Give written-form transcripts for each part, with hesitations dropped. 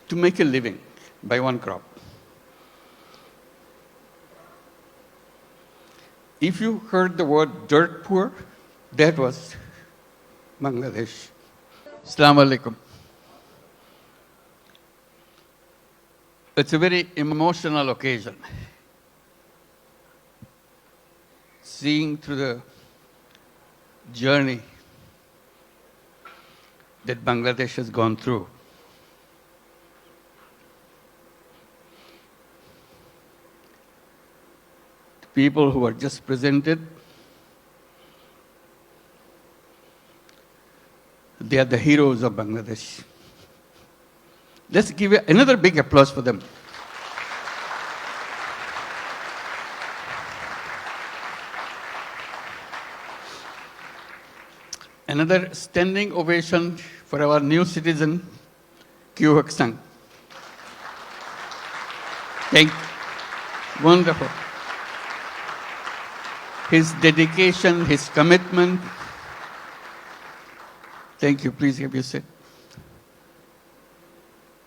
to make a living by one crop. If you heard the word dirt poor, that was Bangladesh. Assalamu alaikum. It's a very emotional occasion. Seeing through the journey that Bangladesh has gone through. The people who are just presented, they are the heroes of Bangladesh. Let's give another big applause for them. Another standing ovation for our new citizen, Kyu Hak Sang. Thank you. Wonderful. His dedication, his commitment. Thank you. Please have your seat.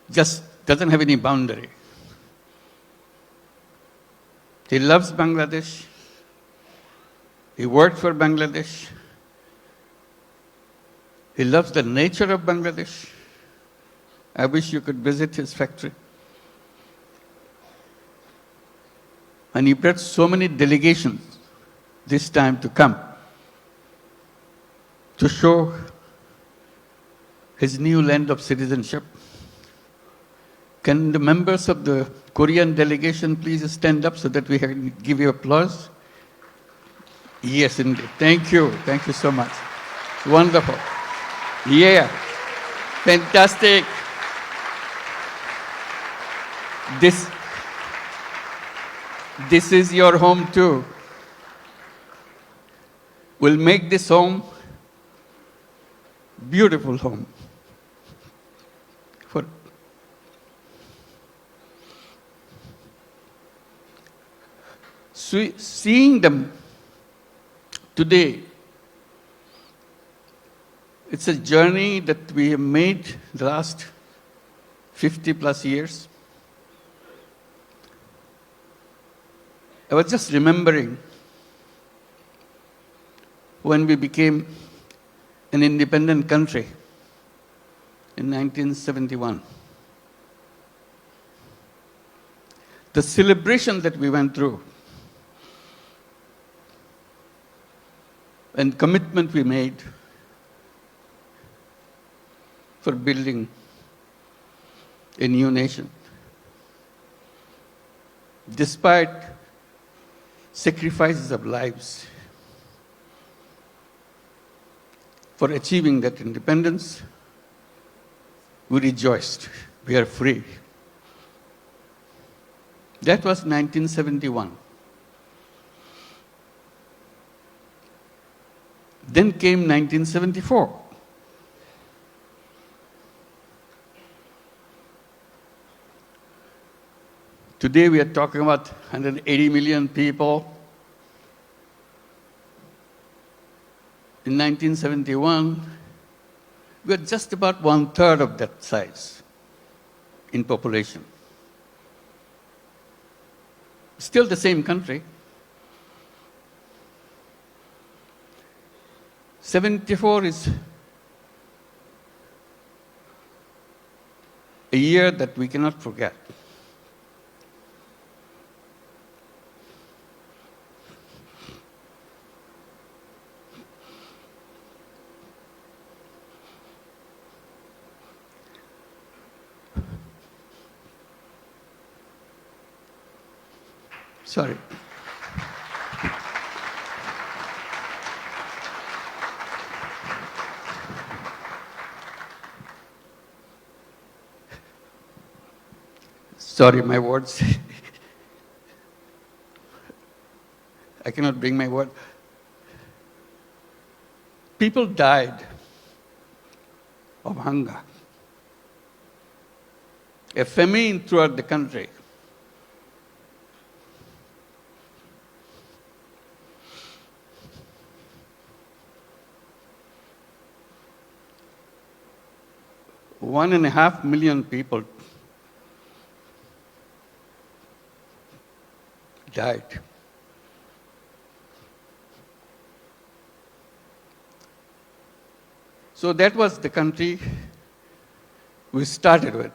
Just doesn't have any boundary. He loves Bangladesh. He worked for Bangladesh. He loves the nature of Bangladesh. I wish you could visit his factory. And he brought so many delegations this time to come to show his new land of citizenship. Can the members of the Korean delegation please stand up so that we can give you applause? Yes, indeed. Thank you. Thank you so much. Wonderful. Yeah. Fantastic. This is your home too. We'll make this home beautiful home. For seeing them today, it's a journey that we have made the last 50 plus years. I was just remembering when we became an independent country in 1971. The celebration that we went through and commitment we made for building a new nation. Despite sacrifices of lives for achieving that independence, we rejoiced. We are free. That was 1971. Then came 1974. Today we are talking about 180 million people. In 1971, we were just about 1/3 of that size in population. Still the same country. 74 is a year that we cannot forget. Sorry. Sorry, my words. I cannot bring my word. People died of hunger. A famine throughout the country. One and a half million people died. So that was the country we started with.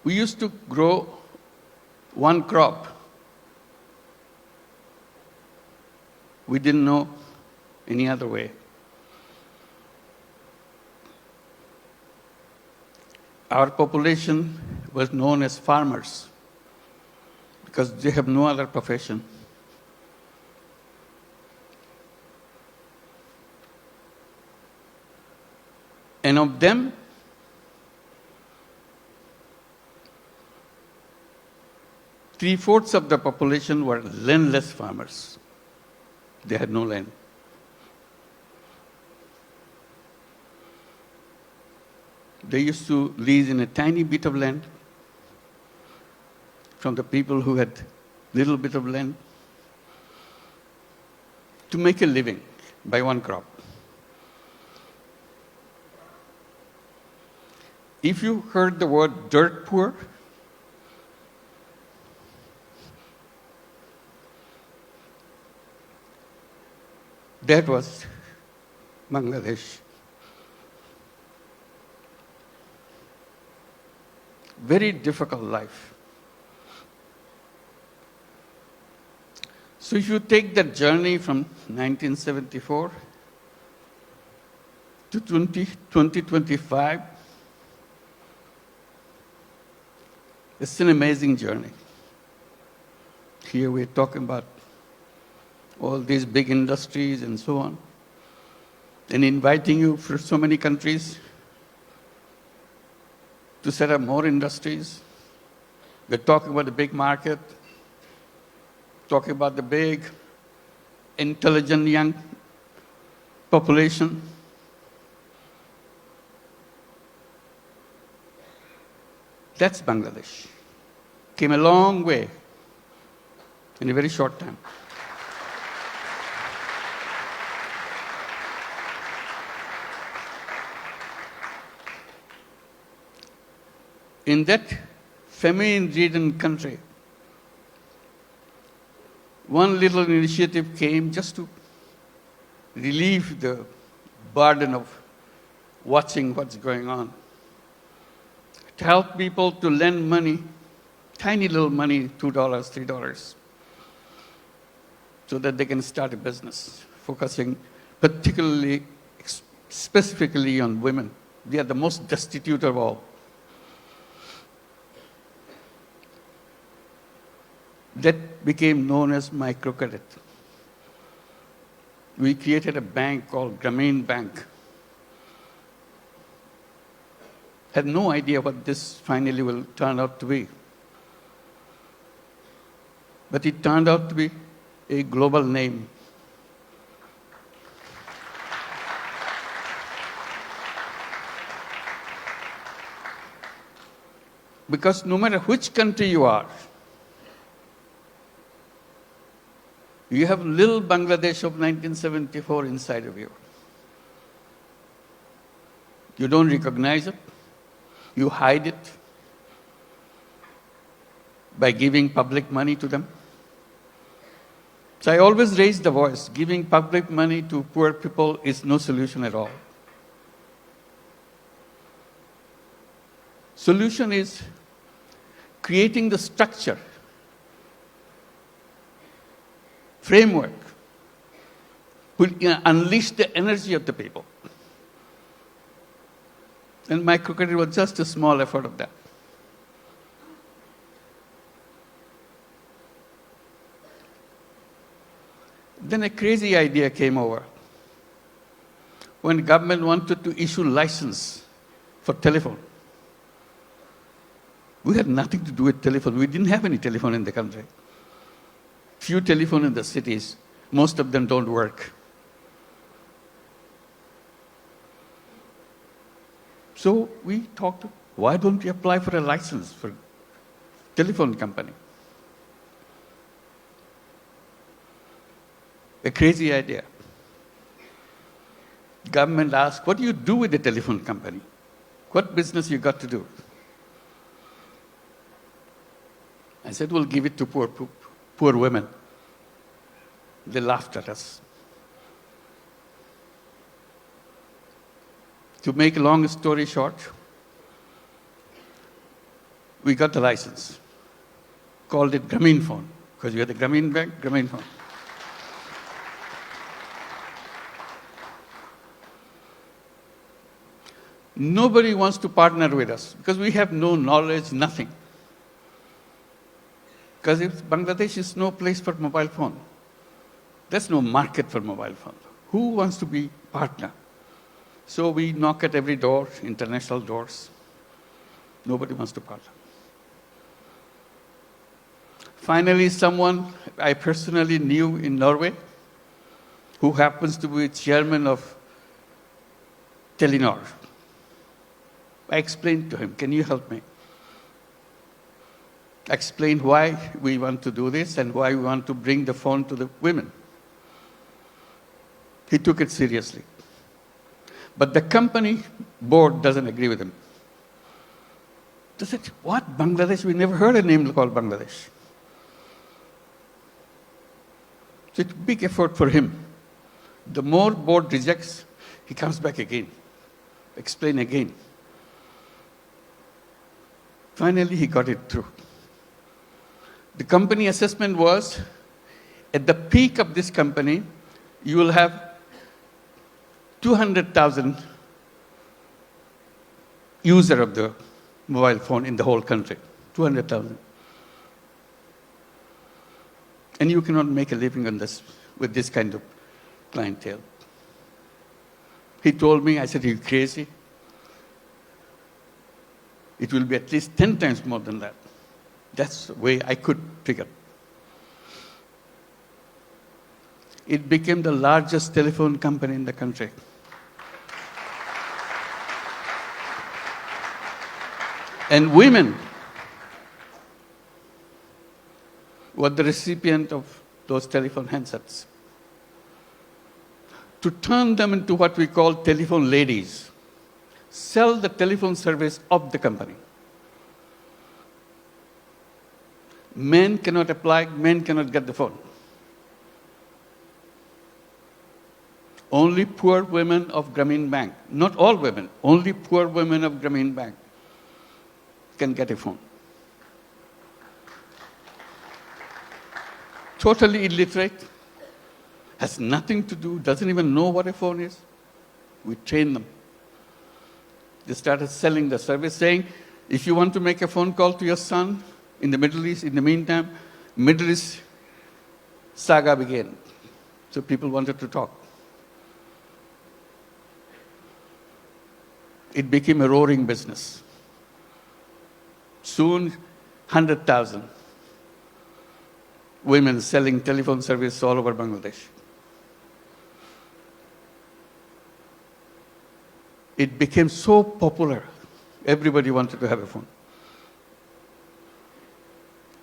We used to grow one crop. We didn't know any other way. Our population was known as farmers because they have no other profession. And of them, three-fourths of the population were landless farmers. They had no land. They used to lease in a tiny bit of land from the people who had little bit of land to make a living by one crop. If you heard the word dirt poor, that was Bangladesh. Very difficult life. So if you take that journey from 1974 to 2025, it's an amazing journey. Here we're talking about all these big industries and so on, and inviting you from so many countries to set up more industries. We're talking about the big market, talking about the big, intelligent young population. That's Bangladesh. Came a long way in a very short time. In that famine-ridden country, one little initiative came just to relieve the burden of watching what's going on. To help people to lend money, tiny little money, $2, $3, so that they can start a business, focusing particularly, specifically on women. They are the most destitute of all. That became known as microcredit. We created a bank called Grameen Bank. Had no idea what this finally will turn out to be. But it turned out to be a global name. Because no matter which country you are, you have little Bangladesh of 1974 inside of you. You don't recognize it. You hide it by giving public money to them. So I always raise the voice. Giving public money to poor people is no solution at all. Solution is creating the structure, framework, will unleash the energy of the people. And microcredit was just a small effort of that. Then a crazy idea came over. When the government wanted to issue license for telephone, we had nothing to do with telephone. We didn't have any telephone in the country. Few telephone in the cities, most of them don't work. So we talked, why don't we apply for a license for telephone company? A crazy idea. Government asked, what do you do with the telephone company? What business you got to do? I said, we'll give it to poor women. They laughed at us. To make a long story short, we got the license, called it Famine phone, because we had the Famine bank, Famine phone. Nobody wants to partner with us because we have no knowledge, nothing. Because Bangladesh is no place for mobile phone. There's no market for mobile phone. Who wants to be partner? So we knock at every door, international doors. Nobody wants to partner. Finally, someone I personally knew in Norway, who happens to be chairman of Telenor. I explained to him, can you help me? Explained why we want to do this and why we want to bring the phone to the women. He took it seriously. But the company board doesn't agree with him. They said, what, Bangladesh? We never heard a name called Bangladesh. So it's a big effort for him. The more board rejects, he comes back again, explain again. Finally, he got it through. The company assessment was, at the peak of this company, you will have 200,000 users of the mobile phone in the whole country. 200,000. And you cannot make a living on this with this kind of clientele. He told me, I said, are you crazy? It will be at least 10 times more than that. That's the way I could figure. It became the largest telephone company in the country. And women were the recipient of those telephone handsets. To turn them into what we call telephone ladies, sell the telephone service of the company. Men cannot apply, men cannot get the phone. Only poor women of Grameen Bank, not all women, only poor women of Grameen Bank can get a phone. Totally illiterate, has nothing to do, doesn't even know what a phone is. We train them. They started selling the service, saying, if you want to make a phone call to your son in the Middle East, in the meantime, Middle East saga began. So people wanted to talk. It became a roaring business. Soon, 100,000 women selling telephone service all over Bangladesh. It became so popular, everybody wanted to have a phone.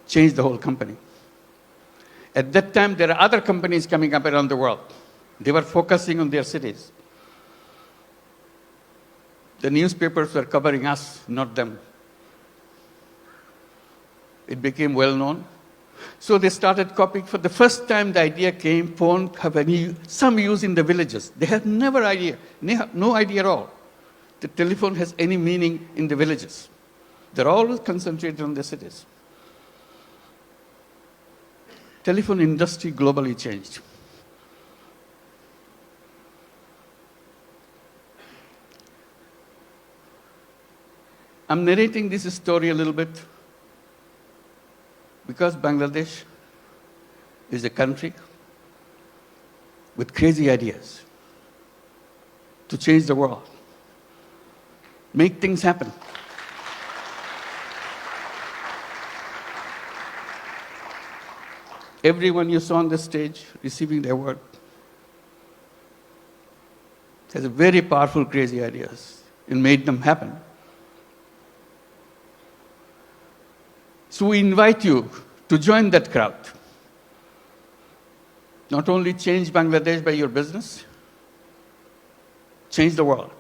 Changed the whole company. At that time, there are other companies coming up around the world. They were focusing on their cities. The newspapers were covering us, not them. It became well known. So they started copying. For the first time, the idea came, phone have some use in the villages. They had no idea at all. The telephone has any meaning in the villages. They're always concentrated on the cities. Telephone industry globally changed. I'm narrating this story a little bit because Bangladesh is a country with crazy ideas to change the world, make things happen. Everyone you saw on the stage receiving the award has a very powerful, crazy ideas and made them happen. So we invite you to join that crowd. Not only change Bangladesh by your business, change the world.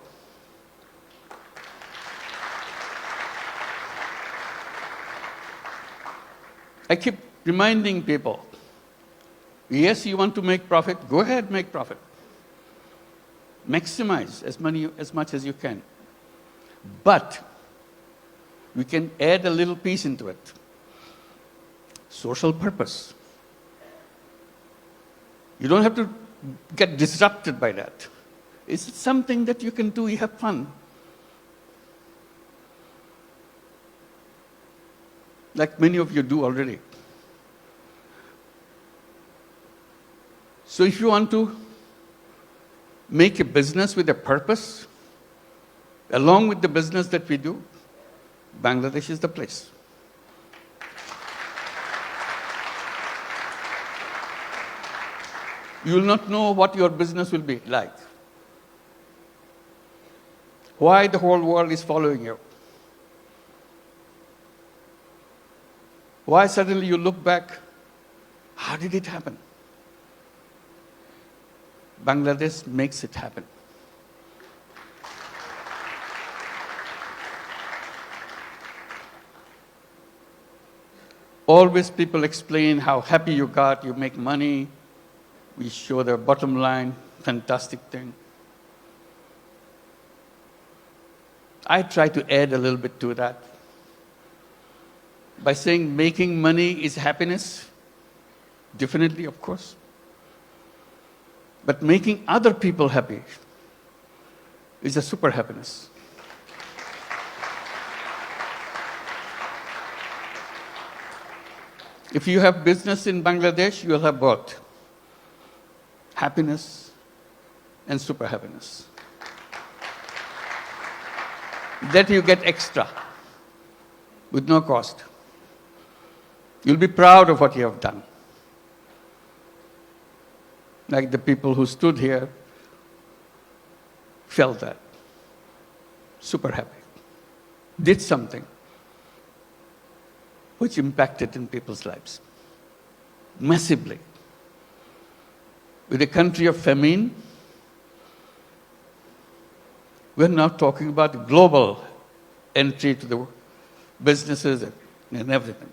I keep reminding people, yes, you want to make profit, go ahead, make profit. Maximize as much as you can. But we can add a little piece into it. Social purpose. You don't have to get disrupted by that. It's something that you can do, you have fun. Like many of you do already. So if you want to make a business with a purpose, along with the business that we do, Bangladesh is the place. You will not know what your business will be like. Why the whole world is following you. Why suddenly you look back, how did it happen? Bangladesh makes it happen. Always people explain how happy you got, you make money, we show the bottom line, fantastic thing. I try to add a little bit to that by saying making money is happiness, definitely, of course. But making other people happy is a super happiness. If you have business in Bangladesh, you will have both happiness and super happiness. That you get extra with no cost. You'll be proud of what you have done. Like the people who stood here felt that. Super happy. Did something which impacted in people's lives massively. With a country of famine, we're now talking about global entry to the businesses and everything.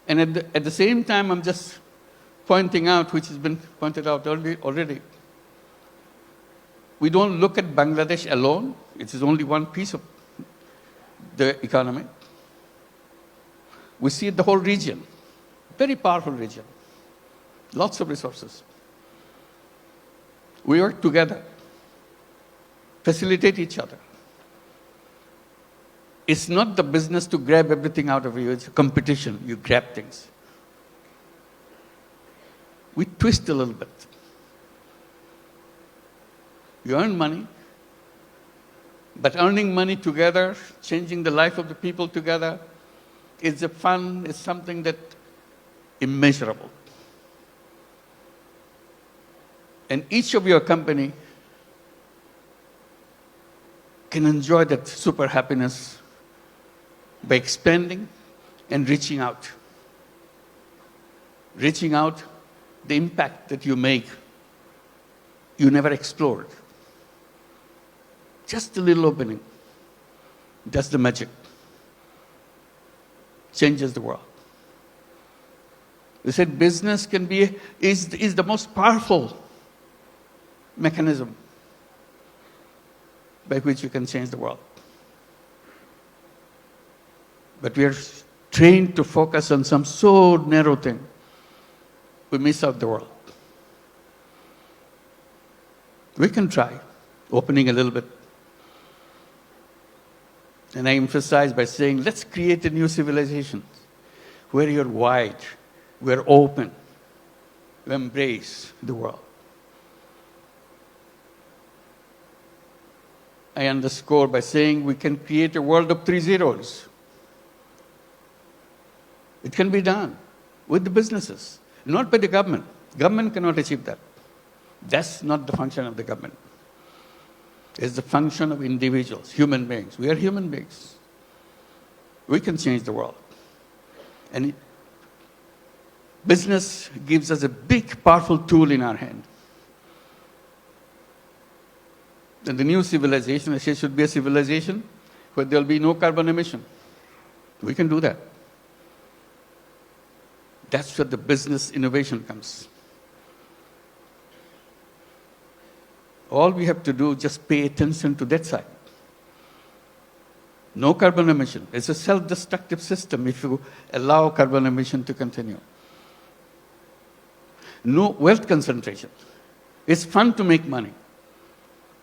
And at the same time, I'm just pointing out, which has been pointed out already, we don't look at Bangladesh alone. It is only one piece of the economy. We see the whole region, very powerful region, lots of resources. We work together, facilitate each other. It's not the business to grab everything out of you, it's a competition, you grab things. We twist a little bit. You earn money, but earning money together, changing the life of the people together, is a fun, is something that immeasurable. And each of your company can enjoy that super happiness by expanding and reaching out. Reaching out, the impact that you make, you never explored. Just a little opening. That's the magic. Changes the world. We said business is the most powerful mechanism by which you can change the world. But we are trained to focus on some so narrow thing, we miss out the world. We can try opening a little bit. And I emphasize by saying, let's create a new civilization where you're wide, we're open, we embrace the world. I underscore by saying we can create a world of 3 zeros. It can be done with the businesses, not by the government. Government cannot achieve that. That's not the function of the government. It's the function of individuals, human beings. We are human beings. We can change the world. And business gives us a big, powerful tool in our hand. And the new civilization, I say, should be a civilization where there will be no carbon emission. We can do that. That's where the business innovation comes. All we have to do is just pay attention to that side. No carbon emission. It's a self-destructive system if you allow carbon emission to continue. No wealth concentration. It's fun to make money,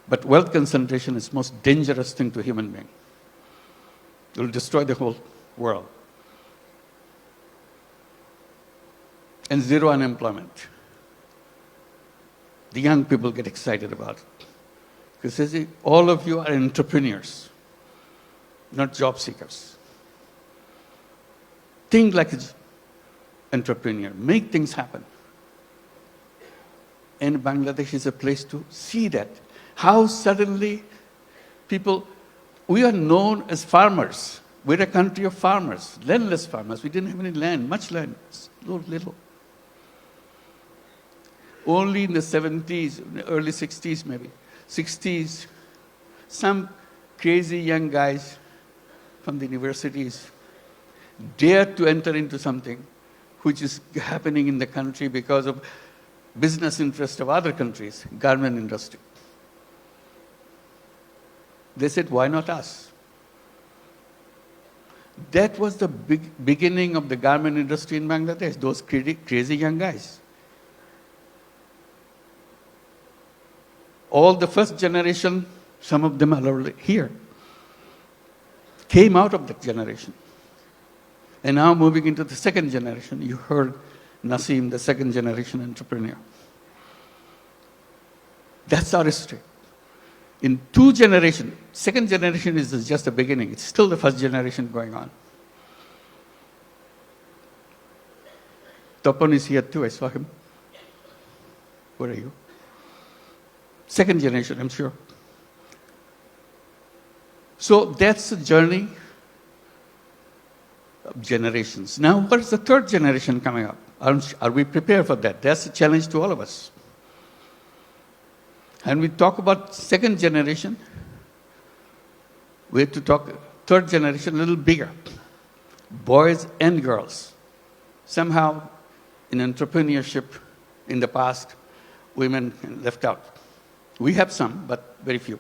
but wealth concentration is the most dangerous thing to human being. It will destroy the whole world. And zero unemployment. The young people get excited about it. Because all of you are entrepreneurs, not job seekers. Think like an entrepreneur. Make things happen. And Bangladesh is a place to see that. How suddenly people, we are known as farmers. We're a country of farmers, landless farmers. We didn't have any land, much land, little. Only in the 70s, early 60s maybe, 60s, some crazy young guys from the universities dared to enter into something which is happening in the country because of business interest of other countries, garment industry. They said, why not us? That was the beginning of the garment industry in Bangladesh, those crazy young guys. All the first generation, some of them are already here, came out of that generation. And now moving into the second generation, you heard Naseem, the second generation entrepreneur. That's our history. In 2 generations, second generation is just the beginning. It's still the first generation going on. Tapan is here too, I saw him. Where are you? Second generation, I'm sure. So that's the journey of generations. Now, what is the third generation coming up? Are we prepared for that? That's a challenge to all of us. And we talk about second generation, we have to talk third generation a little bigger. Boys and girls. Somehow, in entrepreneurship in the past, women left out. We have some, but very few.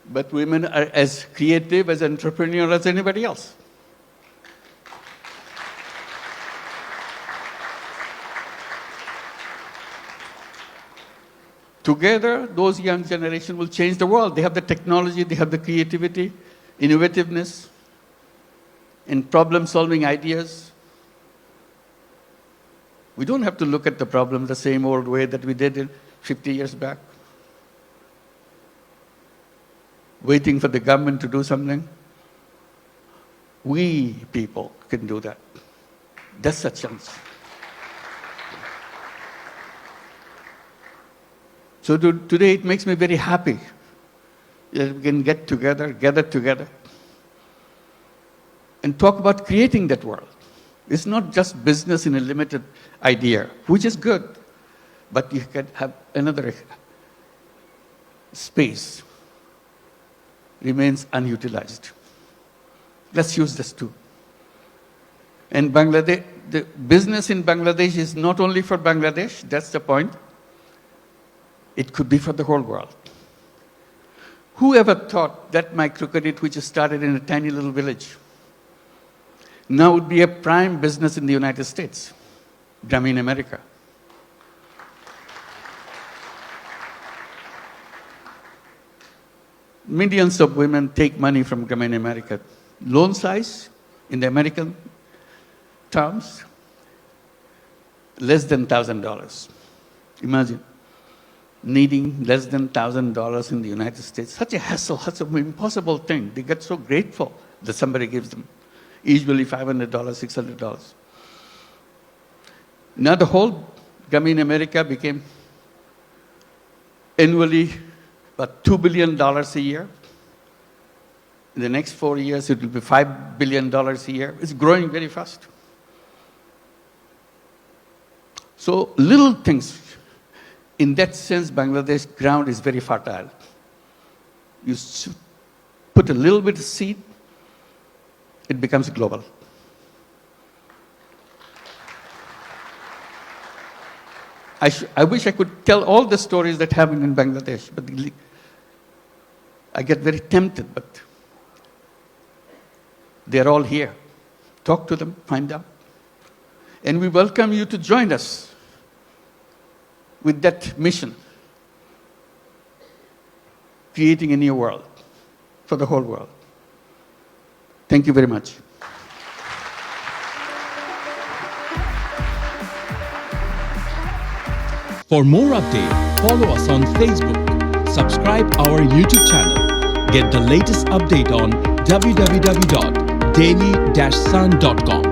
But women are as creative, as entrepreneurial as anybody else. Together, those young generation will change the world. They have the technology, they have the creativity, innovativeness, and problem-solving ideas. We don't have to look at the problem the same old way that we did 50 years back, waiting for the government to do something. We people can do that. That's a chance. So today it makes me very happy that we can gather together, and talk about creating that world. It's not just business in a limited idea, which is good, but you can have another space remains unutilized. Let's use this too. And Bangladesh, the business in Bangladesh is not only for Bangladesh, that's the point. It could be for the whole world. Who ever thought that microcredit, which started in a tiny little village, now would be a prime business in the United States, Grameen America? Millions of women take money from Grameen America. Loan size, in the American terms, less than $1,000. Imagine needing less than $1,000 in the United States. Such a hassle, such an impossible thing. They get so grateful that somebody gives them. Usually $500, $600. Now the whole Grameen America became annually about $2 billion a year. In the next 4 years, it will be $5 billion a year. It's growing very fast. So little things. In that sense, Bangladesh ground is very fertile. You put a little bit of seed, it becomes global. I wish I could tell all the stories that happen in Bangladesh, but I get very tempted, but they're all here. Talk to them, find out. And we welcome you to join us with that mission, creating a new world for the whole world. Thank you very much. For more updates, follow us on Facebook, subscribe our YouTube channel, get the latest update on www.daily-sun.com.